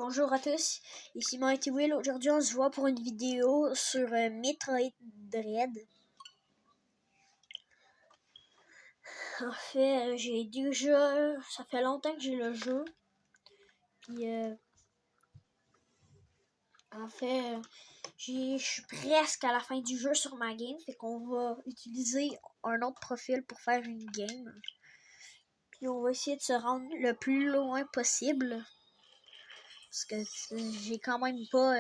Bonjour à tous, ici Mighty Will. Aujourd'hui, on se voit pour une vidéo sur Metroid Dread. En fait, ça fait longtemps que j'ai le jeu. Puis, je suis presque à la fin du jeu sur ma game. Fait qu'on va utiliser un autre profil pour faire une game. Puis, on va essayer de se rendre le plus loin possible. Parce que j'ai quand même pas...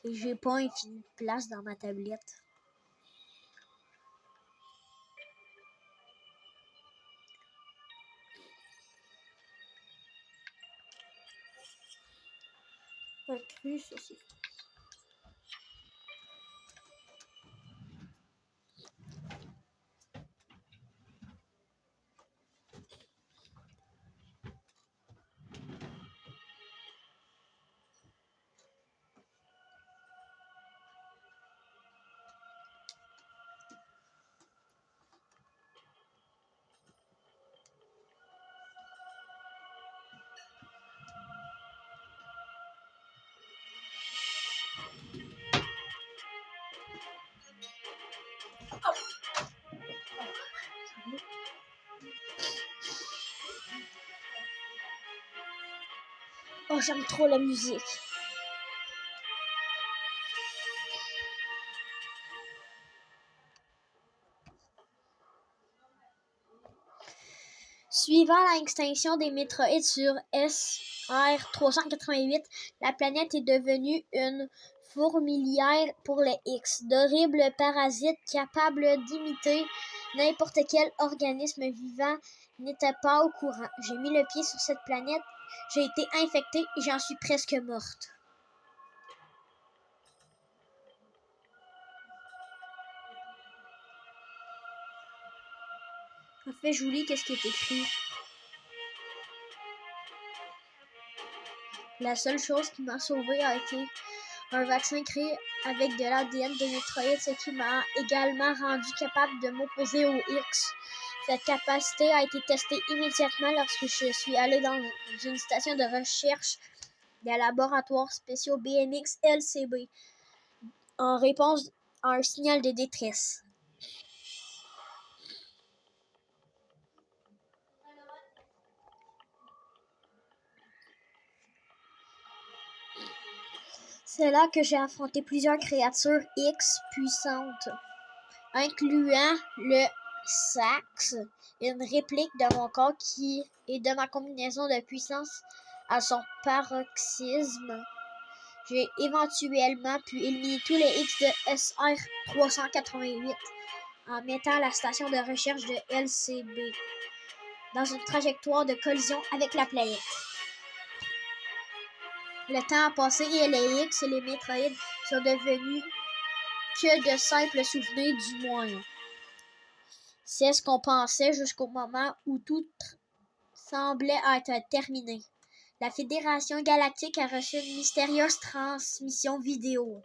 j'ai pas infinie de place dans ma tablette. Cru, ça c'est... Oh, j'aime trop la musique. Suivant l'extinction des métroïdes sur SR-388, la planète est devenue une fourmilière pour les X, d'horribles parasites capables d'imiter n'importe quel organisme vivant n'étaient pas au courant. J'ai mis le pied sur cette planète, j'ai été infectée et j'en suis presque morte. En fait, je vous lis qu'est-ce qui est écrit. La seule chose qui m'a sauvée a été un vaccin créé avec de l'ADN de Metroid, ce qui m'a également rendu capable de m'opposer aux X. Cette capacité a été testée immédiatement lorsque je suis allé dans une station de recherche des laboratoires spéciaux BMX-LCB en réponse à un signal de détresse. C'est là que j'ai affronté plusieurs créatures X puissantes, incluant le Sax, une réplique de mon corps qui est de ma combinaison de puissance à son paroxysme. J'ai éventuellement pu éliminer tous les X de SR-388 en mettant la station de recherche de LCB dans une trajectoire de collision avec la planète. Le temps a passé et les X et les métroïdes sont devenus que de simples souvenirs, du moins. C'est ce qu'on pensait jusqu'au moment où tout semblait être terminé. La Fédération Galactique a reçu une mystérieuse transmission vidéo.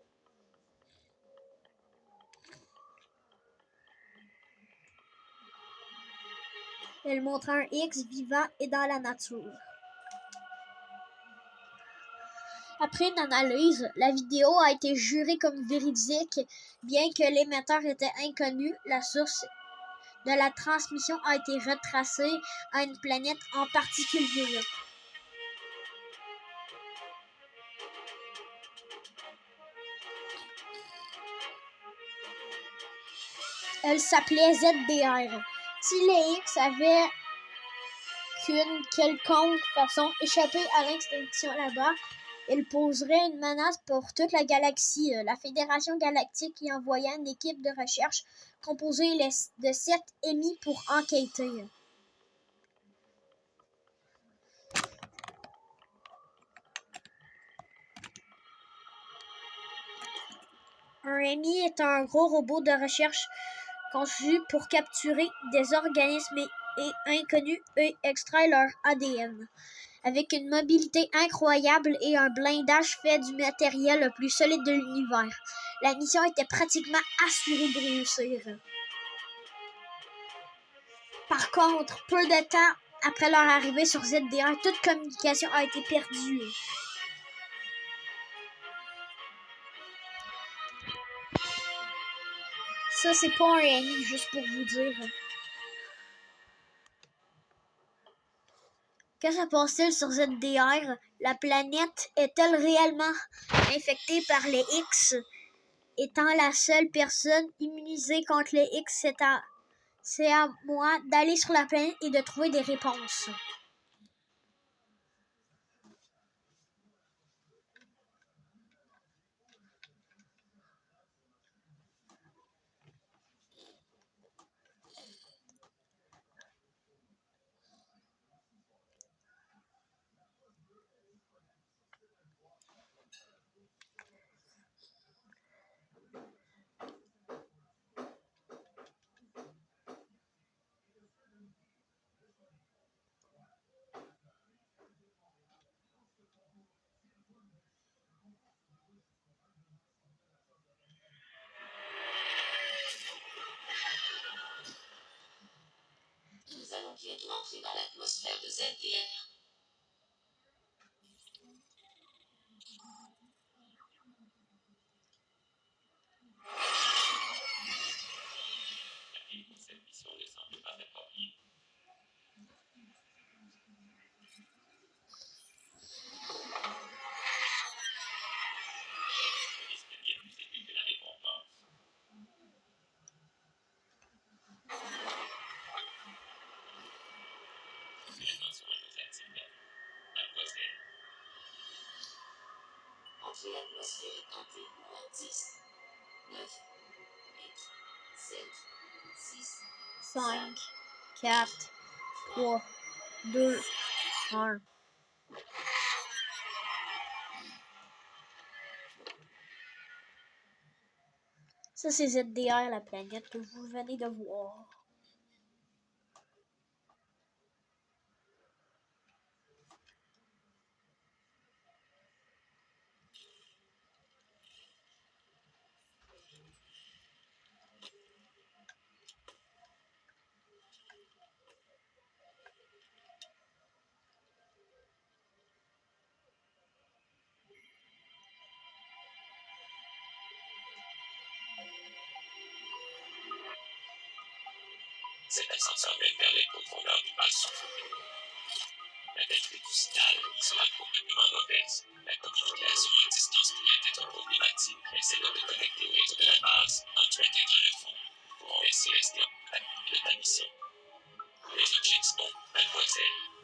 Elle montre un X vivant et dans la nature. Après une analyse, la vidéo a été jurée comme véridique, bien que l'émetteur était inconnu. La source de la transmission a été retracée à une planète en particulier. Elle s'appelait ZBR. Si les X avaient qu'une quelconque façon échappé à l'extinction là-bas, il poserait une menace pour toute la galaxie. La Fédération Galactique y envoya une équipe de recherche composée de 7 émis pour enquêter. Un émis est un gros robot de recherche conçu pour capturer des organismes inconnus et extraire leur ADN. Avec une mobilité incroyable et un blindage fait du matériel le plus solide de l'univers, la mission était pratiquement assurée de réussir. Par contre, peu de temps après leur arrivée sur ZDR, toute communication a été perdue. Ça, c'est pas un ami, juste pour vous dire. Que se passe-t-il sur ZDR? La planète est-elle réellement infectée par les X? Étant la seule personne immunisée contre les X, c'est à moi d'aller sur la planète et de trouver des réponses. Nous allons bientôt entrer dans l'atmosphère de ZDR. Cette mission ne semble pas appropriée. Le risque est bien plus élevé que la récompense. Attention à nos activités. Mademoiselle. Entrée atmosphérique tentée moins 10, 9, 8, 7, 6, 5, 4, 3, 2, 1. Ça, c'est ZDR, la planète que vous venez de voir. Cet ascenseur mène vers les profondeurs du bas sous. La qualité du signal sera probablement mauvaise. La communication à distance pourrait être problématique. Essayons de connecter au réseau de la base en tu atteindras le fond. Nous pourrons ainsi rester en contact de ta mission. Les objets sont, mademoiselle.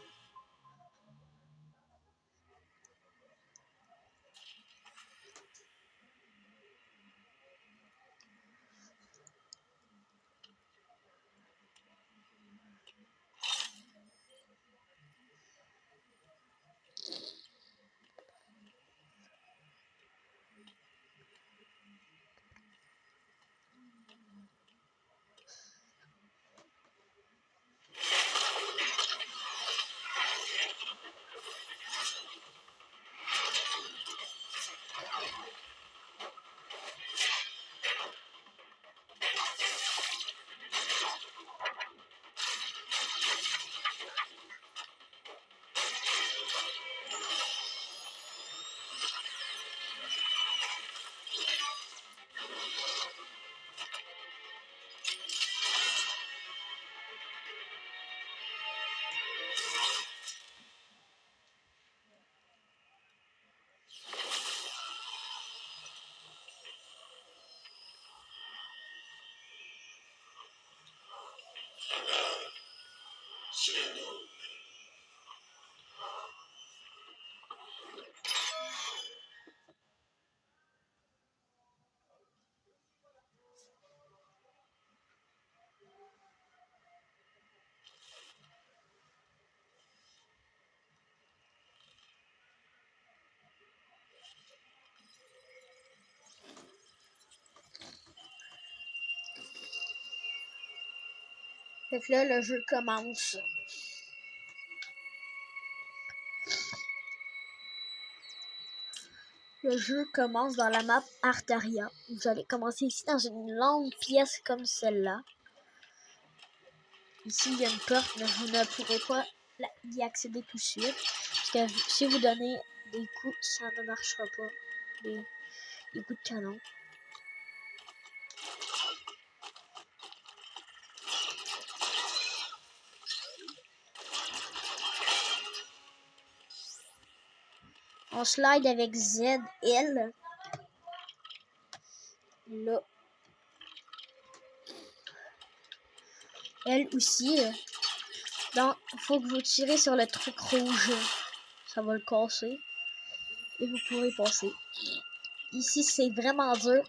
Fait que là, le jeu commence. Le jeu commence dans la map Artaria. Vous allez commencer ici dans une longue pièce comme celle-là. Ici, il y a une porte, mais vous ne pourrez pas y accéder tout de suite. Parce que si vous donnez des coups, ça ne marchera pas. Des coups de canon. On slide avec Z, L. Là. Elle aussi. Donc, il faut que vous tirez sur le truc rouge. Ça va le casser. Et vous pourrez passer. Ici, c'est vraiment dur.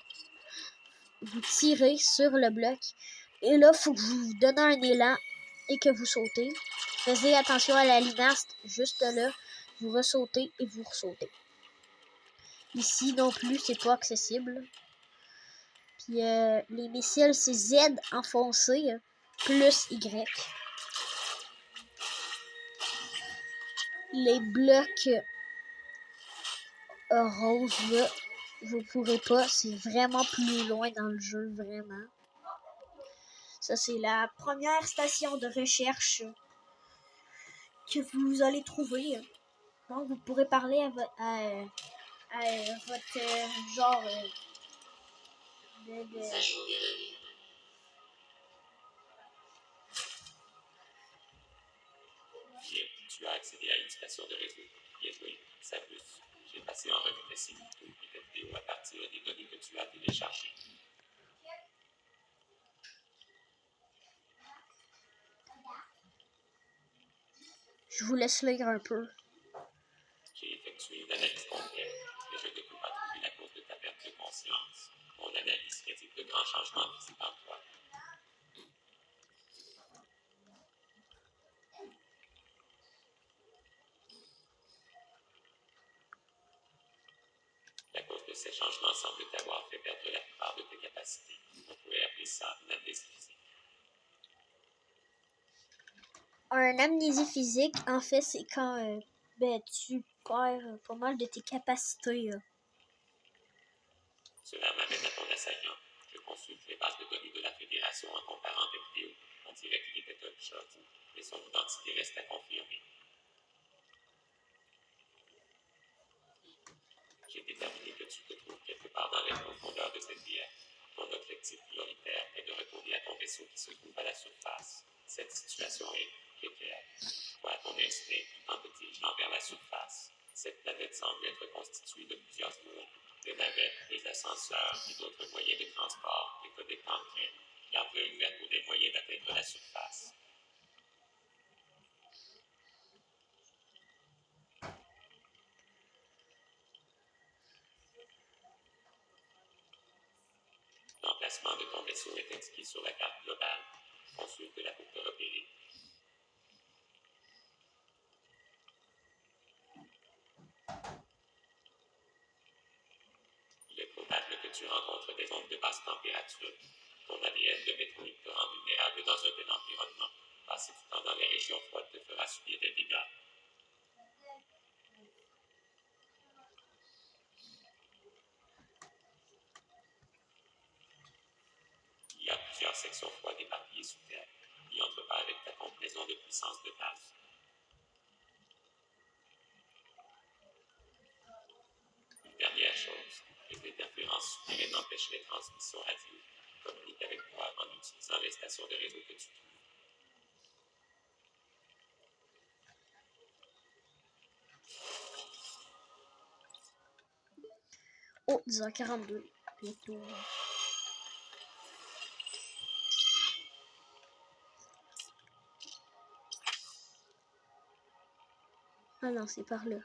Vous tirez sur le bloc. Et là, il faut que vous donnez un élan et que vous sautez. Faisez attention à la limace juste là. Vous ressautez et vous ressautez. Ici non plus, c'est pas accessible. Puis les missiles, c'est Z enfoncé plus Y. Les blocs roses là, vous pourrez pas. C'est vraiment plus loin dans le jeu, vraiment. Ça, c'est la première station de recherche que vous allez trouver. Donc, vous pourrez parler à votre genre de... Bien, tu as accédé à une station de réseau. Bien joué, ça plus. J'ai passé en revue tes similitudes et tes vidéos à partir des données que tu as téléchargées. Je vous laisse lire un peu. J'ai effectué une analyse complète, mais je ne peux pas trouver la cause de ta perte de conscience. Mon analyse critique de grands changements physiques en toi. La cause de ces changements semble t'avoir fait perdre la plupart de tes capacités. On pourrait appeler ça une amnésie physique. Un amnésie physique, en fait, c'est quand tu perds pas mal de tes capacités. Cela m'amène à ton assaillant. Je consulte les bases de données de la Fédération en comparant tes vidéos. On dirait qu'il était un shot, mais son identité reste à confirmer. J'ai déterminé que tu te trouves quelque part dans les profondeurs de cette bière. Ton objectif prioritaire est de retourner à ton vaisseau qui se trouve à la surface. Cette situation est précaire. Toi, ton instinct en te dirigeant vers la surface. Cette planète semble être constituée de plusieurs mondes, des navettes, des ascenseurs et d'autres moyens de transport, et que des camps garde-le ouvert pour des moyens d'atteindre la surface. L'emplacement de ton vaisseau est indiqué sur la carte globale. Consulte-la pour te repérer. Il est probable que tu rencontres des ondes de basse température. Ton ADN de métroïde te rend vulnérable dans un tel environnement. Passer du temps dans les régions froides te fera subir des dégâts. Il y a plusieurs sections froides éparpillées sous terre. N'y entre pas avec ta combinaison de puissance de base. Une dernière chose, les interférences souterraines empêchent les transmissions radio. Communique avec moi en utilisant les stations de réseau que tu trouves. Oh, 10h42. Bientôt. Ah non, c'est par là.